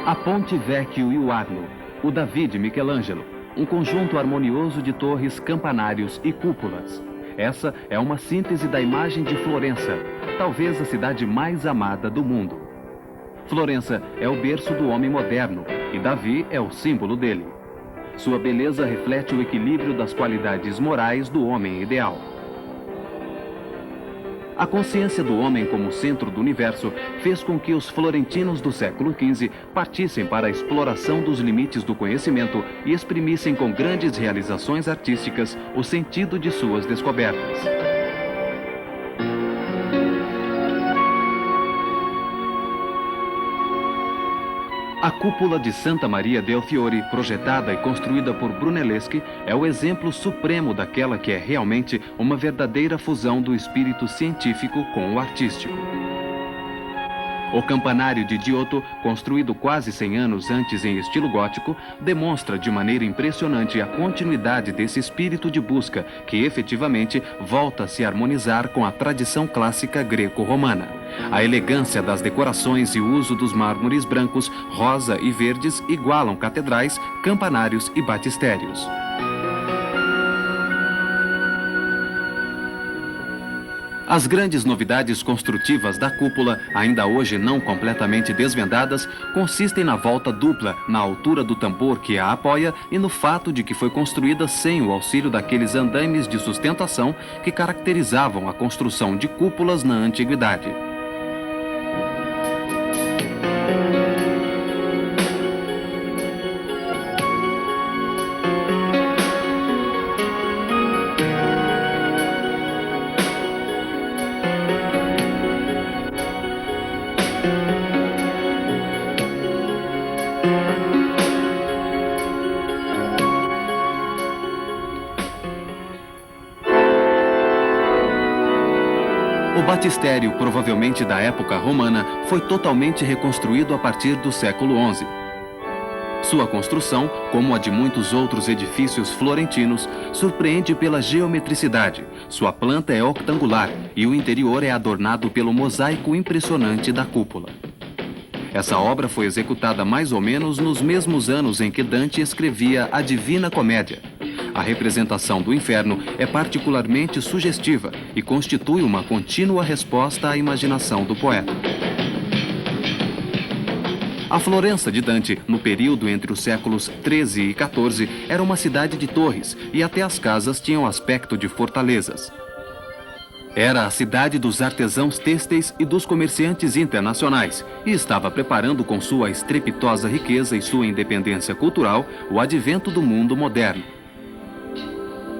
A Ponte Vecchio e o Arno, o Davi de Michelangelo, um conjunto harmonioso de torres, campanários e cúpulas. Essa é uma síntese da imagem de Florença, talvez a cidade mais amada do mundo. Florença é o berço do homem moderno e Davi é o símbolo dele. Sua beleza reflete o equilíbrio das qualidades morais do homem ideal. A consciência do homem como centro do universo fez com que os florentinos do século XV partissem para a exploração dos limites do conhecimento e exprimissem com grandes realizações artísticas o sentido de suas descobertas. A cúpula de Santa Maria del Fiore, projetada e construída por Brunelleschi, é o exemplo supremo daquela que é realmente uma verdadeira fusão do espírito científico com o artístico. O campanário de Giotto, construído quase 100 anos antes em estilo gótico, demonstra de maneira impressionante a continuidade desse espírito de busca que efetivamente volta a se harmonizar com a tradição clássica greco-romana. A elegância das decorações e o uso dos mármores brancos, rosa e verdes igualam catedrais, campanários e batistérios. As grandes novidades construtivas da cúpula, ainda hoje não completamente desvendadas, consistem na volta dupla, na altura do tambor que a apoia e no fato de que foi construída sem o auxílio daqueles andaimes de sustentação que caracterizavam a construção de cúpulas na antiguidade. O batistério, provavelmente da época romana, foi totalmente reconstruído a partir do século XI. Sua construção, como a de muitos outros edifícios florentinos, surpreende pela geometricidade. Sua planta é octangular e o interior é adornado pelo mosaico impressionante da cúpula. Essa obra foi executada mais ou menos nos mesmos anos em que Dante escrevia a Divina Comédia. A representação do inferno é particularmente sugestiva e constitui uma contínua resposta à imaginação do poeta. A Florença de Dante, no período entre os séculos XIII e XIV, era uma cidade de torres e até as casas tinham aspecto de fortalezas. Era a cidade dos artesãos têxteis e dos comerciantes internacionais e estava preparando com sua estrepitosa riqueza e sua independência cultural o advento do mundo moderno.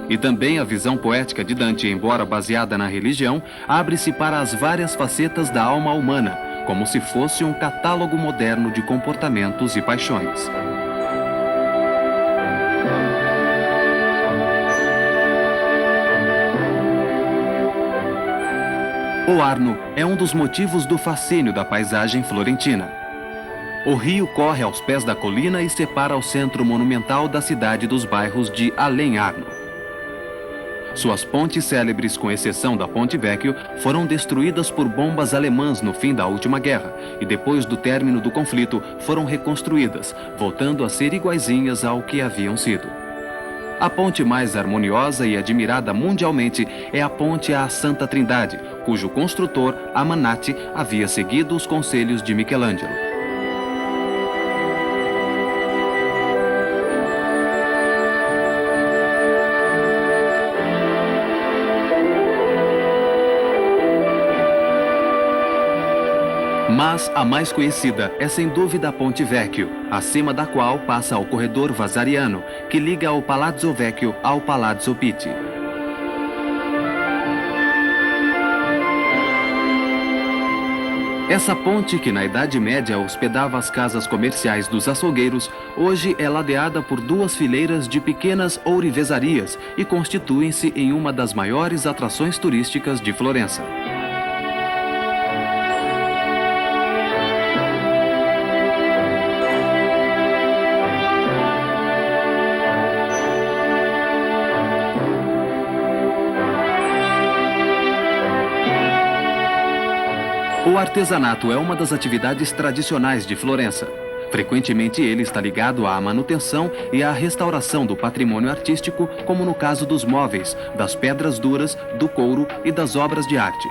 E também a visão poética de Dante, embora baseada na religião, abre-se para as várias facetas da alma humana, como se fosse um catálogo moderno de comportamentos e paixões. O Arno é um dos motivos do fascínio da paisagem florentina. O rio corre aos pés da colina e separa o centro monumental da cidade dos bairros de Além Arno. Suas pontes célebres, com exceção da Ponte Vecchio, foram destruídas por bombas alemãs no fim da última guerra e depois do término do conflito foram reconstruídas, voltando a ser iguaizinhas ao que haviam sido. A ponte mais harmoniosa e admirada mundialmente é a ponte à Santa Trindade, cujo construtor, Amanati, havia seguido os conselhos de Michelangelo. Mas a mais conhecida é sem dúvida a Ponte Vecchio, acima da qual passa o corredor Vasariano, que liga o Palazzo Vecchio ao Palazzo Pitti. Essa ponte, que na Idade Média hospedava as casas comerciais dos açougueiros, hoje é ladeada por duas fileiras de pequenas ourivezarias e constituem-se em uma das maiores atrações turísticas de Florença. O artesanato é uma das atividades tradicionais de Florença. Frequentemente ele está ligado à manutenção e à restauração do patrimônio artístico, como no caso dos móveis, das pedras duras, do couro e das obras de arte.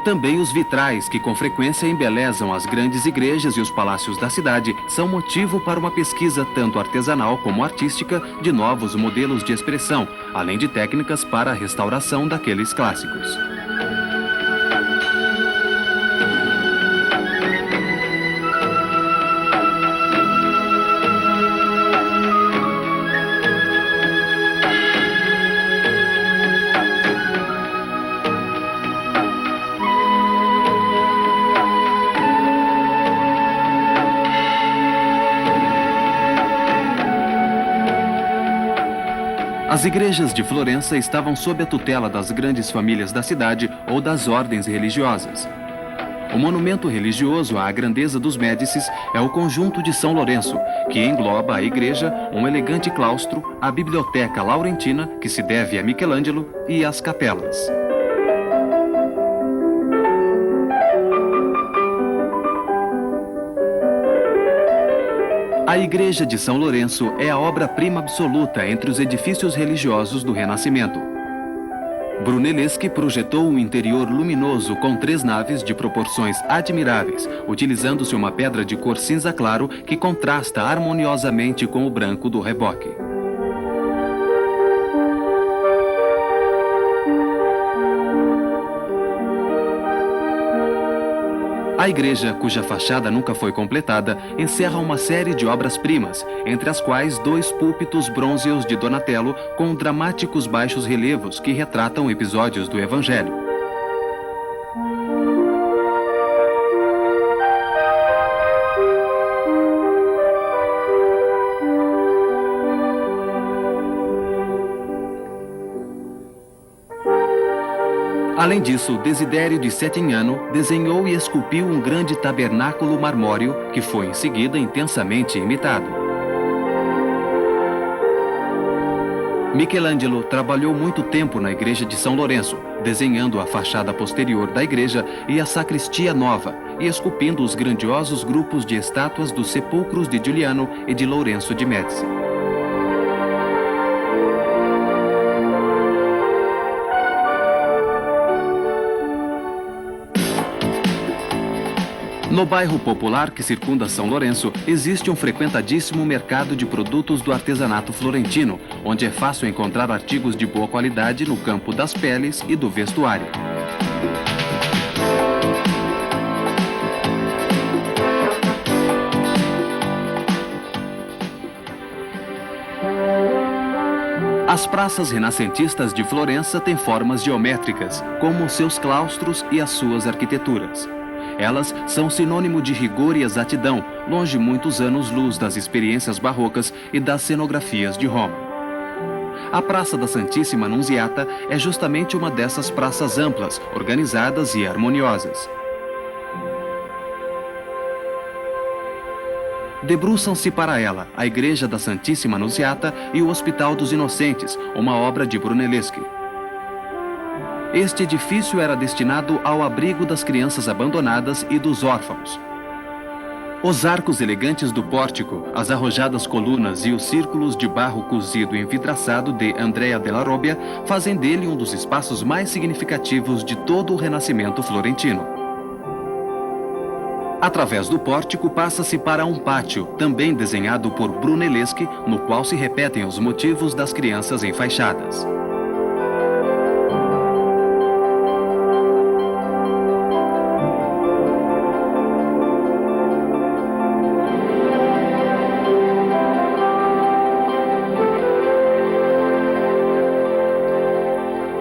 Também os vitrais, que com frequência embelezam as grandes igrejas e os palácios da cidade, são motivo para uma pesquisa tanto artesanal como artística de novos modelos de expressão, além de técnicas para a restauração daqueles clássicos. As igrejas de Florença estavam sob a tutela das grandes famílias da cidade ou das ordens religiosas. O monumento religioso à grandeza dos Médicis é o conjunto de São Lourenço, que engloba a igreja, um elegante claustro, a biblioteca laurentina, que se deve a Michelangelo, e as capelas. A Igreja de São Lourenço é a obra-prima absoluta entre os edifícios religiosos do Renascimento. Brunelleschi projetou um interior luminoso com 3 naves de proporções admiráveis, utilizando-se uma pedra de cor cinza claro que contrasta harmoniosamente com o branco do reboque. A igreja, cuja fachada nunca foi completada, encerra uma série de obras-primas, entre as quais 2 púlpitos brônzeos de Donatello com dramáticos baixos relevos que retratam episódios do Evangelho. Além disso, Desidério de Settignano desenhou e esculpiu um grande tabernáculo marmóreo que foi em seguida intensamente imitado. Michelangelo trabalhou muito tempo na igreja de São Lourenço, desenhando a fachada posterior da igreja e a sacristia nova, e esculpindo os grandiosos grupos de estátuas dos sepulcros de Giuliano e de Lourenço de Médici. No bairro popular que circunda São Lourenço, existe um frequentadíssimo mercado de produtos do artesanato florentino, onde é fácil encontrar artigos de boa qualidade no campo das peles e do vestuário. As praças renascentistas de Florença têm formas geométricas, como seus claustros e as suas arquiteturas. Elas são sinônimo de rigor e exatidão, longe muitos anos-luz das experiências barrocas e das cenografias de Roma. A Praça da Santíssima Annunziata é justamente uma dessas praças amplas, organizadas e harmoniosas. Debruçam-se para ela a Igreja da Santíssima Annunziata e o Hospital dos Inocentes, uma obra de Brunelleschi. Este edifício era destinado ao abrigo das crianças abandonadas e dos órfãos. Os arcos elegantes do pórtico, as arrojadas colunas e os círculos de barro cozido envidraçado de Andrea della Robbia fazem dele um dos espaços mais significativos de todo o Renascimento florentino. Através do pórtico passa-se para um pátio, também desenhado por Brunelleschi, no qual se repetem os motivos das crianças enfaixadas.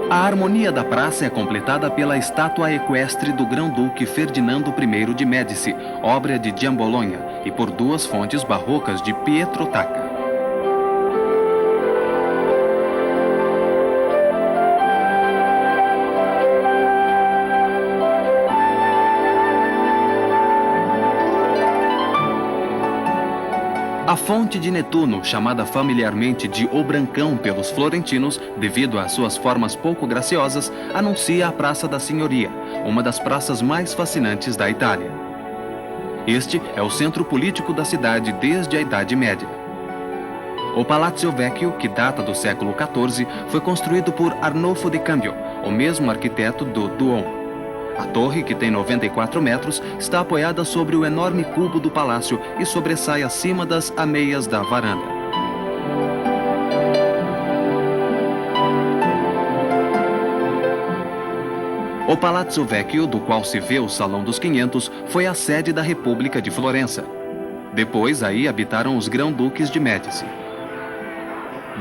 A harmonia da praça é completada pela estátua equestre do Grão-Duque Ferdinando I de Médici, obra de Giambologna, e por 2 fontes barrocas de Pietro Tacca. A fonte de Netuno, chamada familiarmente de O Brancão pelos florentinos, devido às suas formas pouco graciosas, anuncia a Praça da Signoria, uma das praças mais fascinantes da Itália. Este é o centro político da cidade desde a Idade Média. O Palazzo Vecchio, que data do século XIV, foi construído por Arnolfo di Cambio, o mesmo arquiteto do Duomo. A torre, que tem 94 metros, está apoiada sobre o enorme cubo do palácio e sobressai acima das ameias da varanda. O Palazzo Vecchio, do qual se vê o Salão dos 500, foi a sede da República de Florença. Depois, aí habitaram os grão-duques de Médici.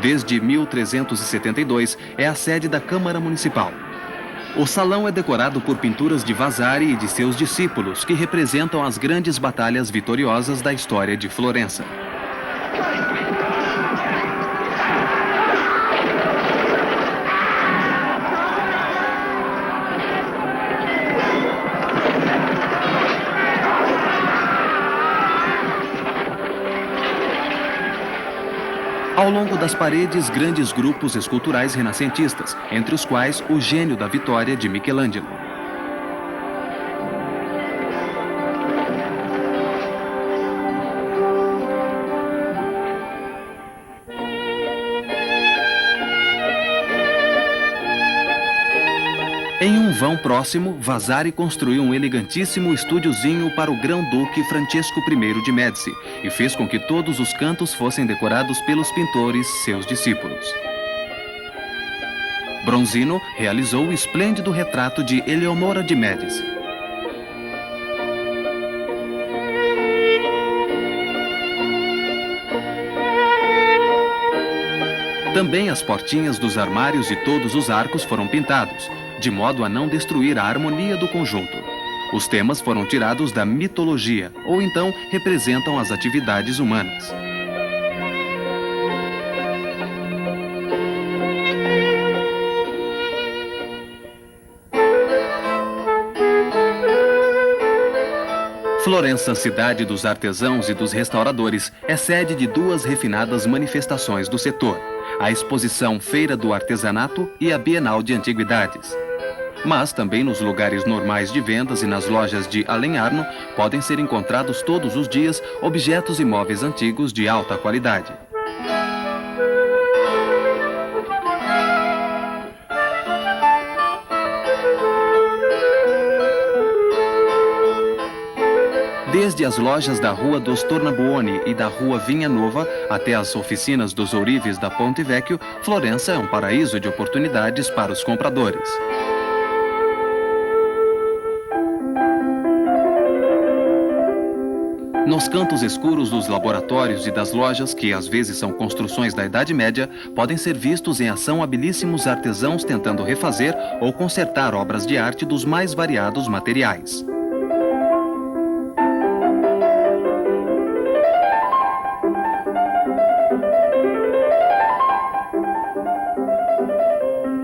Desde 1372, é a sede da Câmara Municipal. O salão é decorado por pinturas de Vasari e de seus discípulos, que representam as grandes batalhas vitoriosas da história de Florença. Ao longo das paredes, grandes grupos esculturais renascentistas, entre os quais o Gênio da Vitória de Michelangelo. Em um vão próximo, Vasari construiu um elegantíssimo estúdiozinho para o grão-duque Francesco I de Médici e fez com que todos os cantos fossem decorados pelos pintores, seus discípulos. Bronzino realizou o esplêndido retrato de Eleonora de Médici. Também as portinhas dos armários e todos os arcos foram pintados, de modo a não destruir a harmonia do conjunto. Os temas foram tirados da mitologia, ou então representam as atividades humanas. Florença, cidade dos artesãos e dos restauradores, é sede de duas refinadas manifestações do setor: a exposição Feira do Artesanato e a Bienal de Antiguidades. Mas também nos lugares normais de vendas e nas lojas de Alenarno podem ser encontrados todos os dias objetos e móveis antigos de alta qualidade. Desde as lojas da Rua dos Tornabuoni e da Rua Vinha Nova até as oficinas dos ourives da Ponte Vecchio, Florença é um paraíso de oportunidades para os compradores. Nos cantos escuros dos laboratórios e das lojas, que às vezes são construções da Idade Média, podem ser vistos em ação habilíssimos artesãos tentando refazer ou consertar obras de arte dos mais variados materiais.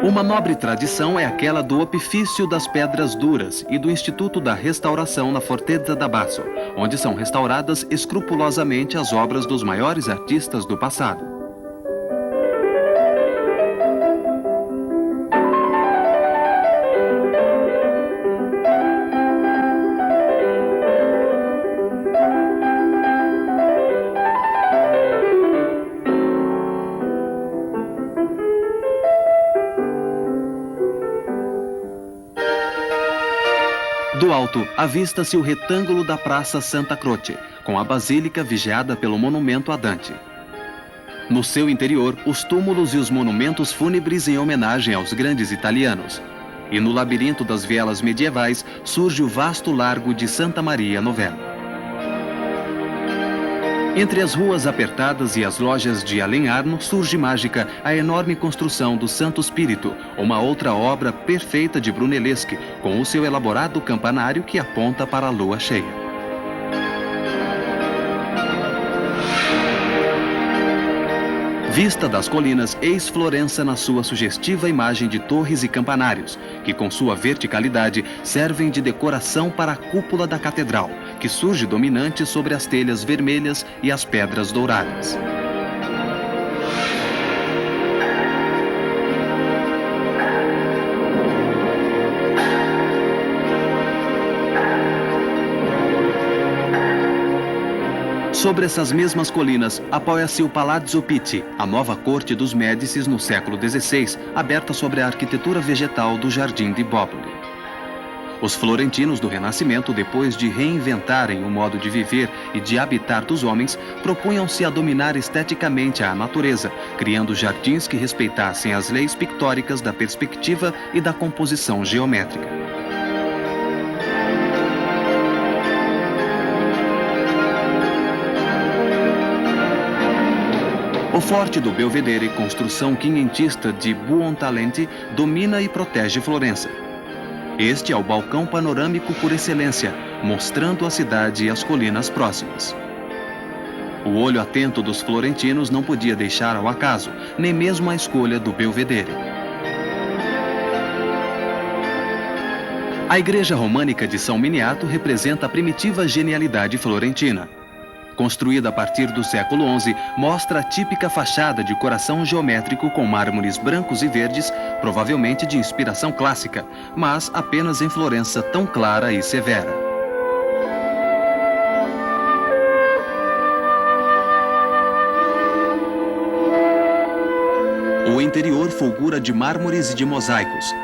Uma nobre tradição é aquela do opifício das pedras duras e do Instituto da Restauração na Fortezza da Basso, onde são restauradas escrupulosamente as obras dos maiores artistas do passado. Do alto, avista-se o retângulo da Praça Santa Croce, com a basílica vigiada pelo monumento a Dante. No seu interior, os túmulos e os monumentos fúnebres em homenagem aos grandes italianos. E no labirinto das vielas medievais surge o vasto largo de Santa Maria Novella. Entre as ruas apertadas e as lojas de Alenarno surge mágica a enorme construção do Santo Spirito, uma outra obra perfeita de Brunelleschi, com o seu elaborado campanário que aponta para a lua cheia. Vista das colinas, eis Florença na sua sugestiva imagem de torres e campanários, que com sua verticalidade servem de decoração para a cúpula da catedral, que surge dominante sobre as telhas vermelhas e as pedras douradas. Sobre essas mesmas colinas, apoia-se o Palazzo Pitti, a nova corte dos Médicis no século XVI, aberta sobre a arquitetura vegetal do Jardim de Boboli. Os florentinos do Renascimento, depois de reinventarem o modo de viver e de habitar dos homens, propunham-se a dominar esteticamente a natureza, criando jardins que respeitassem as leis pictóricas da perspectiva e da composição geométrica. O Forte do Belvedere, construção quinhentista de Buontalenti, domina e protege Florença. Este é o balcão panorâmico por excelência, mostrando a cidade e as colinas próximas. O olho atento dos florentinos não podia deixar ao acaso, nem mesmo a escolha do Belvedere. A igreja românica de São Miniato representa a primitiva genialidade florentina. Construída a partir do século XI, mostra a típica fachada de coração geométrico com mármores brancos e verdes, provavelmente de inspiração clássica, mas apenas em Florença tão clara e severa. O interior fulgura de mármores e de mosaicos.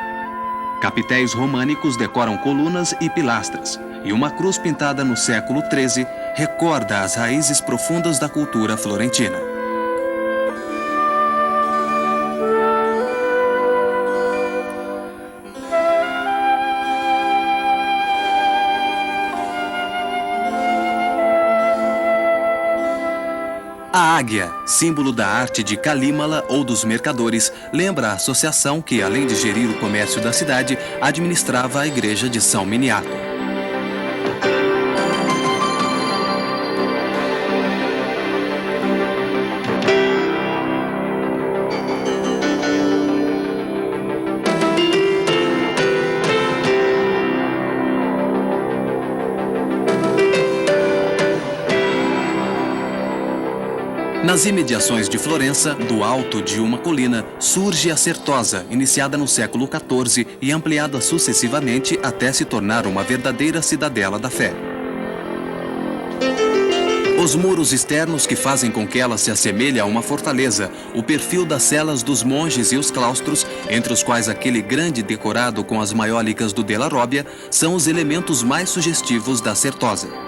Capitéis românicos decoram colunas e pilastras, e uma cruz pintada no século XIII recorda as raízes profundas da cultura florentina. A águia, símbolo da arte de Calímala ou dos mercadores, lembra a associação que, além de gerir o comércio da cidade, administrava a igreja de São Miniato. Nas imediações de Florença, do alto de uma colina, surge a Certosa, iniciada no século XIV e ampliada sucessivamente até se tornar uma verdadeira cidadela da fé. Os muros externos que fazem com que ela se assemelhe a uma fortaleza, o perfil das celas dos monges e os claustros, entre os quais aquele grande decorado com as maiólicas do Della Robbia, são os elementos mais sugestivos da Certosa.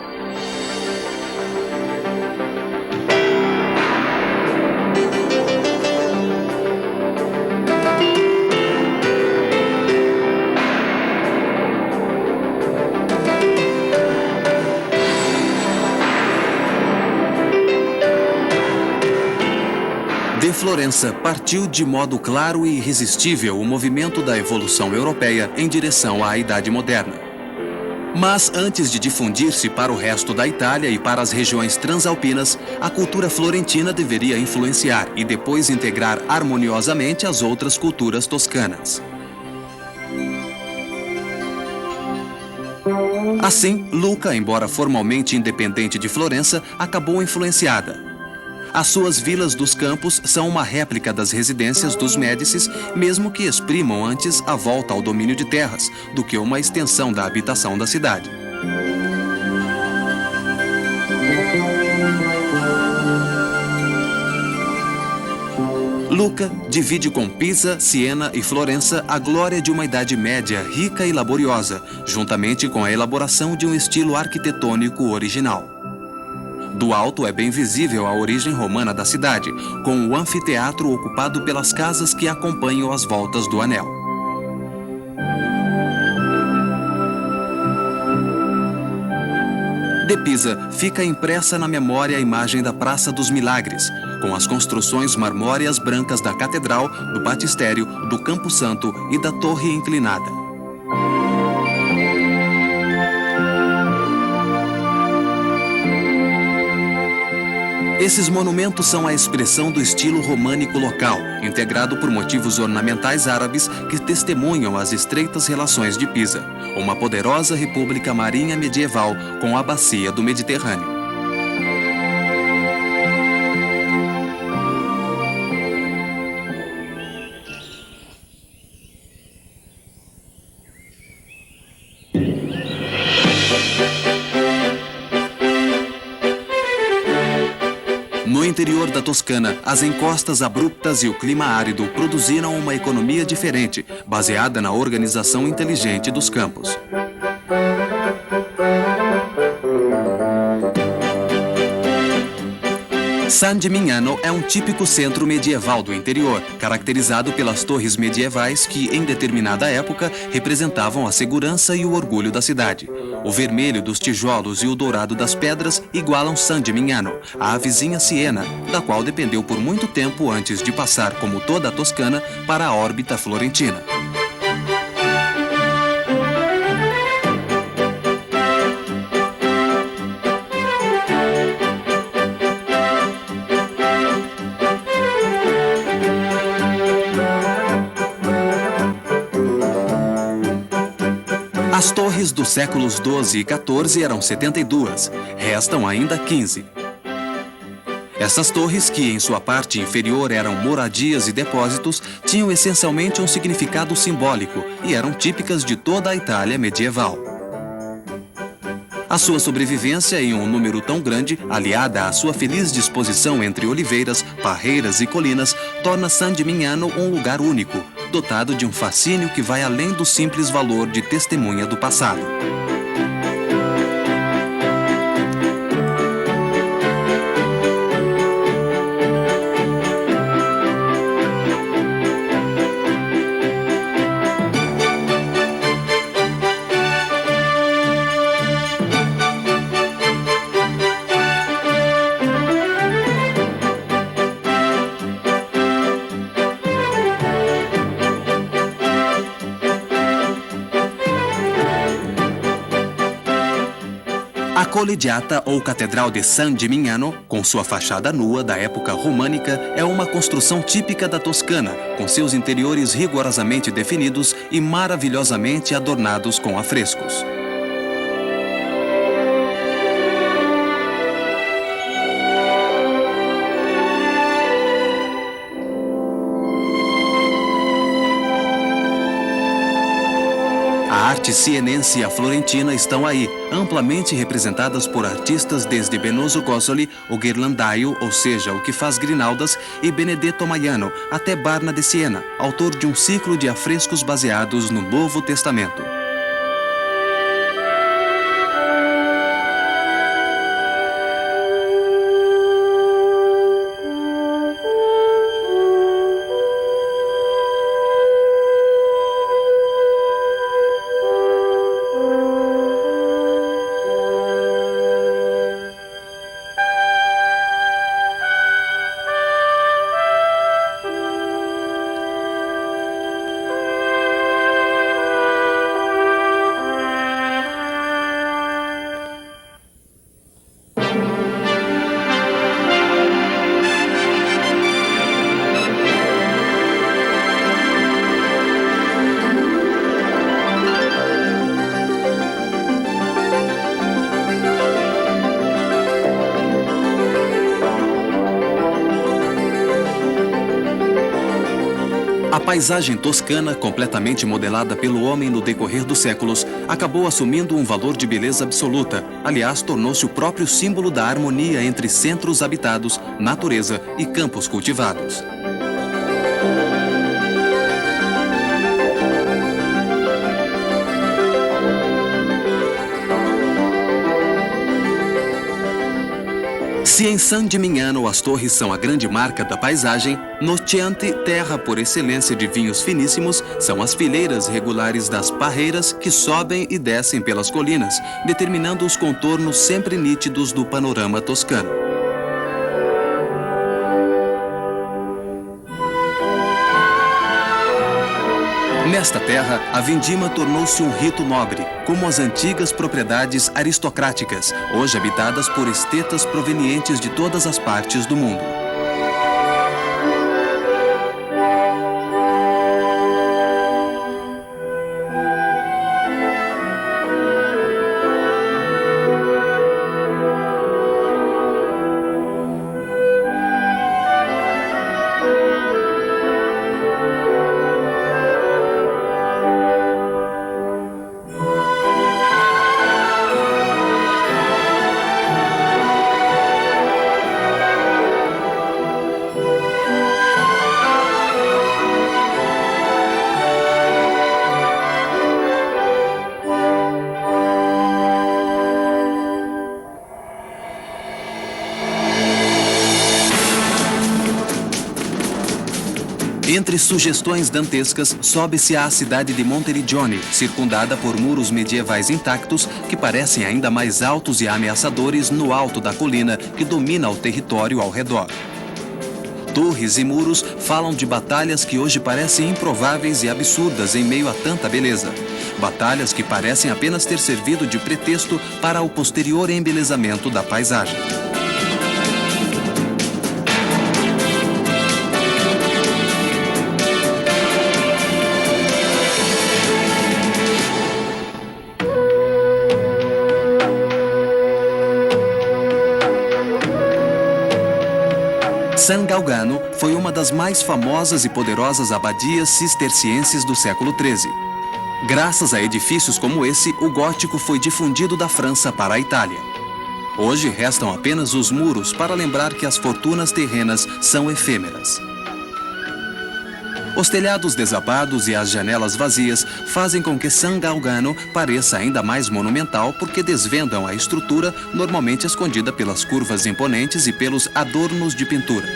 De Florença partiu de modo claro e irresistível o movimento da evolução europeia em direção à Idade Moderna. Mas antes de difundir-se para o resto da Itália e para as regiões transalpinas, a cultura florentina deveria influenciar e depois integrar harmoniosamente as outras culturas toscanas. Assim, Lucca, embora formalmente independente de Florença, acabou influenciada. As suas vilas dos campos são uma réplica das residências dos Médicis, mesmo que exprimam antes a volta ao domínio de terras, do que uma extensão da habitação da cidade. Lucca divide com Pisa, Siena e Florença a glória de uma Idade Média rica e laboriosa, juntamente com a elaboração de um estilo arquitetônico original. Do alto é bem visível a origem romana da cidade, com o anfiteatro ocupado pelas casas que acompanham as voltas do anel. De Pisa fica impressa na memória a imagem da Praça dos Milagres, com as construções marmóreas brancas da Catedral, do Batistério, do Campo Santo e da Torre Inclinada. Esses monumentos são a expressão do estilo românico local, integrado por motivos ornamentais árabes que testemunham as estreitas relações de Pisa, uma poderosa república marinha medieval com a bacia do Mediterrâneo. interior da Toscana, as encostas abruptas e o clima árido produziram uma economia diferente, baseada na organização inteligente dos campos. San Gimignano é um típico centro medieval do interior, caracterizado pelas torres medievais que, em determinada época, representavam a segurança e o orgulho da cidade. O vermelho dos tijolos e o dourado das pedras igualam San Gimignano, a vizinha Siena, da qual dependeu por muito tempo antes de passar, como toda a Toscana, para a órbita florentina. As torres dos séculos XII e XIV eram 72, restam ainda 15. Essas torres, que em sua parte inferior eram moradias e depósitos, tinham essencialmente um significado simbólico e eram típicas de toda a Itália medieval. A sua sobrevivência em um número tão grande, aliada à sua feliz disposição entre oliveiras, parreiras e colinas, torna San Gimignano um lugar único, dotado de um fascínio que vai além do simples valor de testemunha do passado. A Collegiata, ou Catedral de San Gimignano, com sua fachada nua da época românica, é uma construção típica da Toscana, com seus interiores rigorosamente definidos e maravilhosamente adornados com afrescos. A arte sienense e a florentina estão aí, amplamente representadas por artistas desde Benozzo Gozzoli, o Ghirlandaio, ou seja, o que faz grinaldas, e Benedetto Maiano, até Barna de Siena, autor de um ciclo de afrescos baseados no Novo Testamento. A paisagem toscana, completamente modelada pelo homem no decorrer dos séculos, acabou assumindo um valor de beleza absoluta. Aliás, tornou-se o próprio símbolo da harmonia entre centros habitados, natureza e campos cultivados. Se em San Gimignano as torres são a grande marca da paisagem, no Chianti, terra por excelência de vinhos finíssimos, são as fileiras regulares das parreiras que sobem e descem pelas colinas, determinando os contornos sempre nítidos do panorama toscano. Nesta terra, a vindima tornou-se um rito nobre, como as antigas propriedades aristocráticas, hoje habitadas por estetas provenientes de todas as partes do mundo. Entre sugestões dantescas, sobe-se à cidade de Monteriggioni, circundada por muros medievais intactos que parecem ainda mais altos e ameaçadores no alto da colina que domina o território ao redor. Torres e muros falam de batalhas que hoje parecem improváveis e absurdas em meio a tanta beleza. Batalhas que parecem apenas ter servido de pretexto para o posterior embelezamento da paisagem. San Galgano foi uma das mais famosas e poderosas abadias cistercienses do século XIII. Graças a edifícios como esse, o gótico foi difundido da França para a Itália. Hoje restam apenas os muros para lembrar que as fortunas terrenas são efêmeras. Os telhados desabados e as janelas vazias fazem com que San Galgano pareça ainda mais monumental porque desvendam a estrutura normalmente escondida pelas curvas imponentes e pelos adornos de pintura.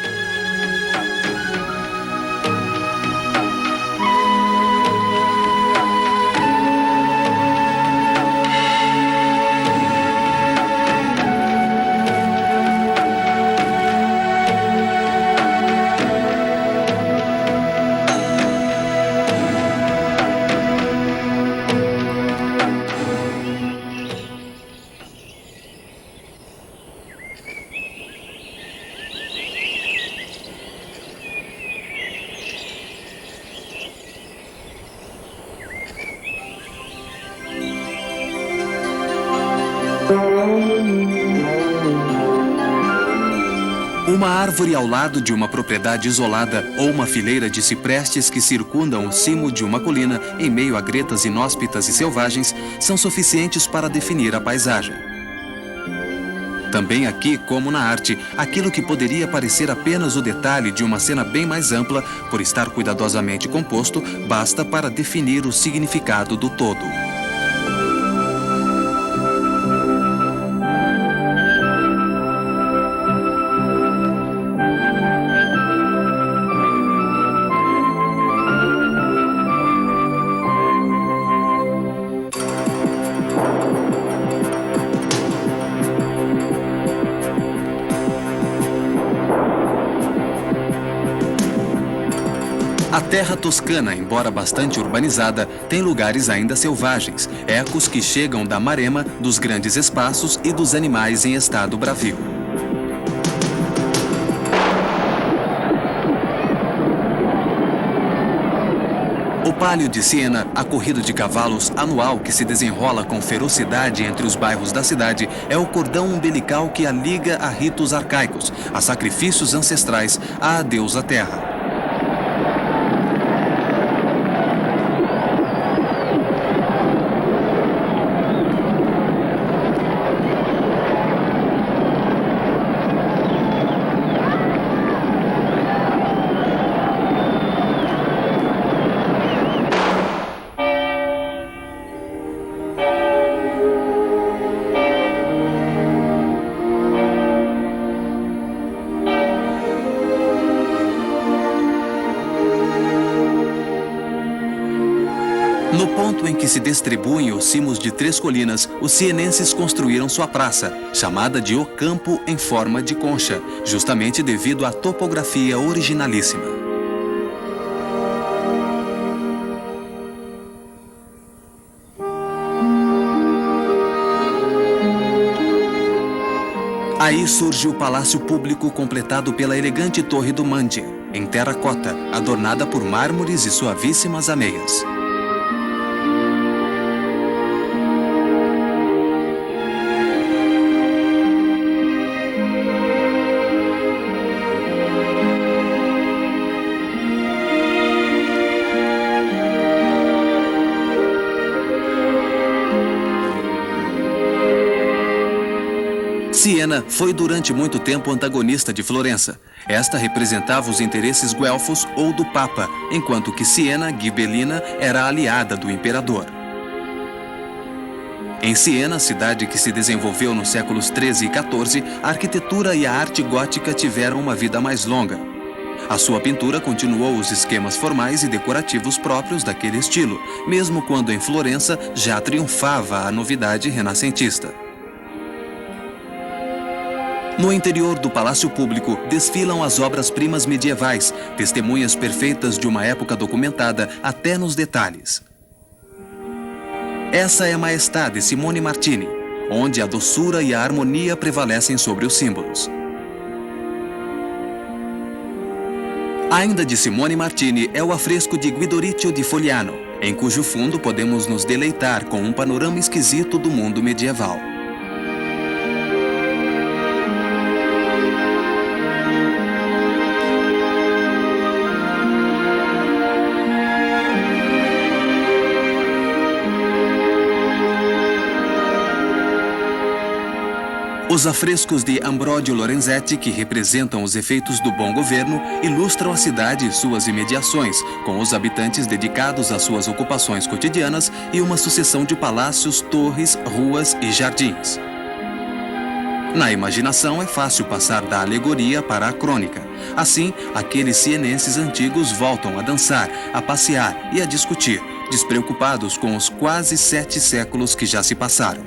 Uma árvore ao lado de uma propriedade isolada ou uma fileira de ciprestes que circundam o cimo de uma colina em meio a gretas inóspitas e selvagens são suficientes para definir a paisagem. Também aqui, como na arte, aquilo que poderia parecer apenas o detalhe de uma cena bem mais ampla, por estar cuidadosamente composto, basta para definir o significado do todo. A terra toscana, embora bastante urbanizada, tem lugares ainda selvagens, ecos que chegam da marema, dos grandes espaços e dos animais em estado bravio. O Palio de Siena, a corrida de cavalos anual que se desenrola com ferocidade entre os bairros da cidade, é o cordão umbilical que a liga a ritos arcaicos, a sacrifícios ancestrais, à deusa terra. No ponto em que se distribuem os cimos de 3 colinas, os sienenses construíram sua praça, chamada de O Campo em forma de concha, justamente devido à topografia originalíssima. Aí surge o palácio público completado pela elegante torre do Mandi, em terracota, adornada por mármores e suavíssimas ameias. Siena foi durante muito tempo antagonista de Florença. Esta representava os interesses guelfos ou do Papa, enquanto que Siena Ghibellina era aliada do imperador. Em Siena, cidade que se desenvolveu nos séculos XIII e XIV, a arquitetura e a arte gótica tiveram uma vida mais longa. A sua pintura continuou os esquemas formais e decorativos próprios daquele estilo, mesmo quando em Florença já triunfava a novidade renascentista. No interior do Palácio Público desfilam as obras-primas medievais, testemunhas perfeitas de uma época documentada até nos detalhes. Essa é a Maestà de Simone Martini, onde a doçura e a harmonia prevalecem sobre os símbolos. Ainda de Simone Martini é o afresco de Guido Riccio di Fogliano, em cujo fundo podemos nos deleitar com um panorama esquisito do mundo medieval. Os afrescos de Ambrogio Lorenzetti, que representam os efeitos do bom governo, ilustram a cidade e suas imediações, com os habitantes dedicados às suas ocupações cotidianas e uma sucessão de palácios, torres, ruas e jardins. Na imaginação é fácil passar da alegoria para a crônica. Assim, aqueles sienenses antigos voltam a dançar, a passear e a discutir, despreocupados com os quase 7 séculos que já se passaram.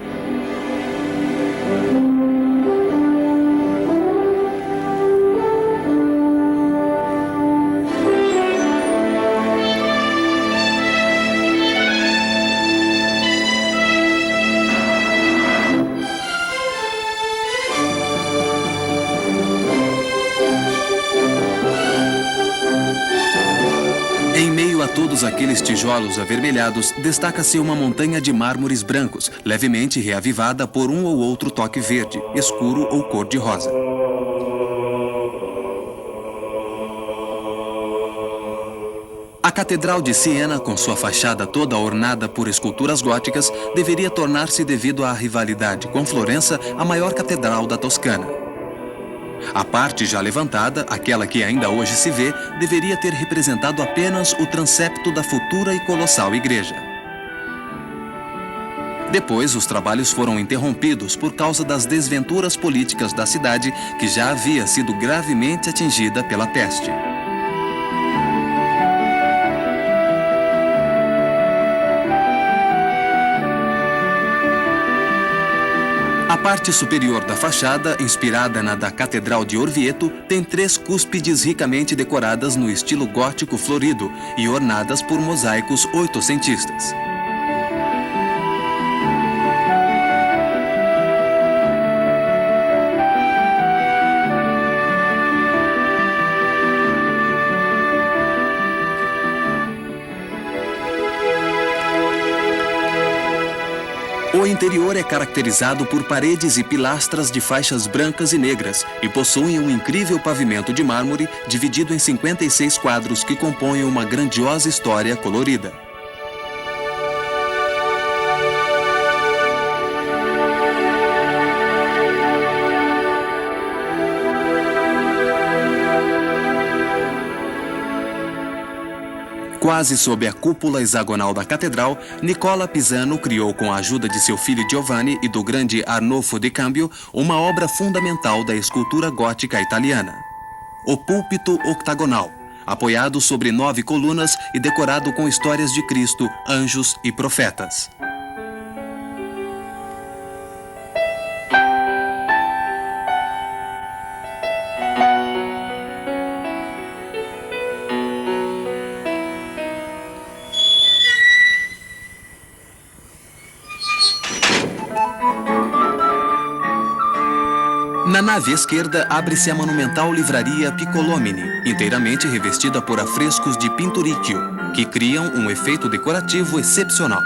Em meio a todos aqueles tijolos avermelhados, destaca-se uma montanha de mármores brancos, levemente reavivada por um ou outro toque verde, escuro ou cor-de-rosa. A Catedral de Siena, com sua fachada toda ornada por esculturas góticas, deveria tornar-se, devido à rivalidade com Florença, a maior catedral da Toscana. A parte já levantada, aquela que ainda hoje se vê, deveria ter representado apenas o transepto da futura e colossal igreja. Depois, os trabalhos foram interrompidos por causa das desventuras políticas da cidade, que já havia sido gravemente atingida pela peste. A parte superior da fachada, inspirada na da Catedral de Orvieto, tem 3 cúspides ricamente decoradas no estilo gótico florido e ornadas por mosaicos oitocentistas. O interior é caracterizado por paredes e pilastras de faixas brancas e negras e possui um incrível pavimento de mármore dividido em 56 quadros que compõem uma grandiosa história colorida. Quase sob a cúpula hexagonal da catedral, Nicola Pisano criou, com a ajuda de seu filho Giovanni e do grande Arnolfo de Cambio, uma obra fundamental da escultura gótica italiana: o púlpito octagonal, apoiado sobre 9 colunas e decorado com histórias de Cristo, anjos e profetas. Na nave esquerda abre-se a monumental livraria Piccolomini, inteiramente revestida por afrescos de Pinturicchio, que criam um efeito decorativo excepcional.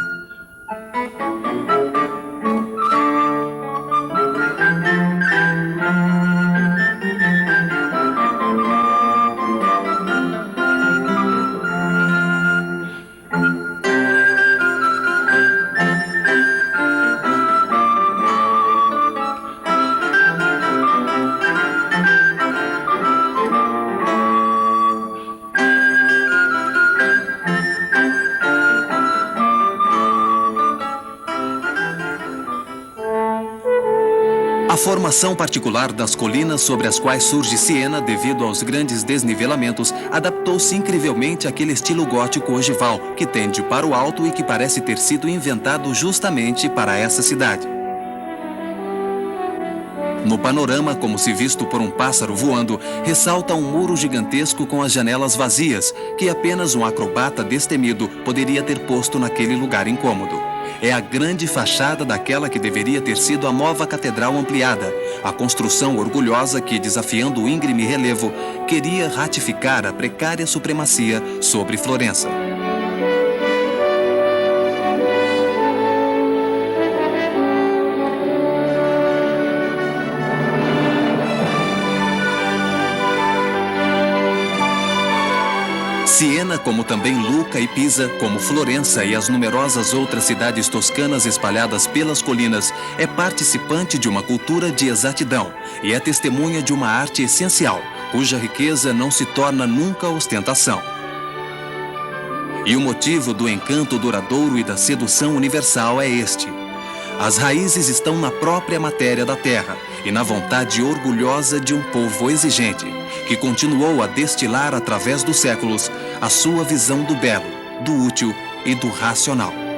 formação particular das colinas sobre as quais surge Siena devido aos grandes desnivelamentos adaptou-se incrivelmente àquele estilo gótico ogival que tende para o alto e que parece ter sido inventado justamente para essa cidade. No panorama, como se visto por um pássaro voando, ressalta um muro gigantesco com as janelas vazias, que apenas um acrobata destemido poderia ter posto naquele lugar incômodo. É a grande fachada daquela que deveria ter sido a nova catedral ampliada, a construção orgulhosa que, desafiando o íngreme relevo, queria ratificar a precária supremacia sobre Florença. Siena, como também Lucca e Pisa, como Florença e as numerosas outras cidades toscanas espalhadas pelas colinas, é participante de uma cultura de exatidão e é testemunha de uma arte essencial, cuja riqueza não se torna nunca ostentação. E o motivo do encanto duradouro e da sedução universal é este. As raízes estão na própria matéria da terra e na vontade orgulhosa de um povo exigente, que continuou a destilar através dos séculos a sua visão do belo, do útil e do racional.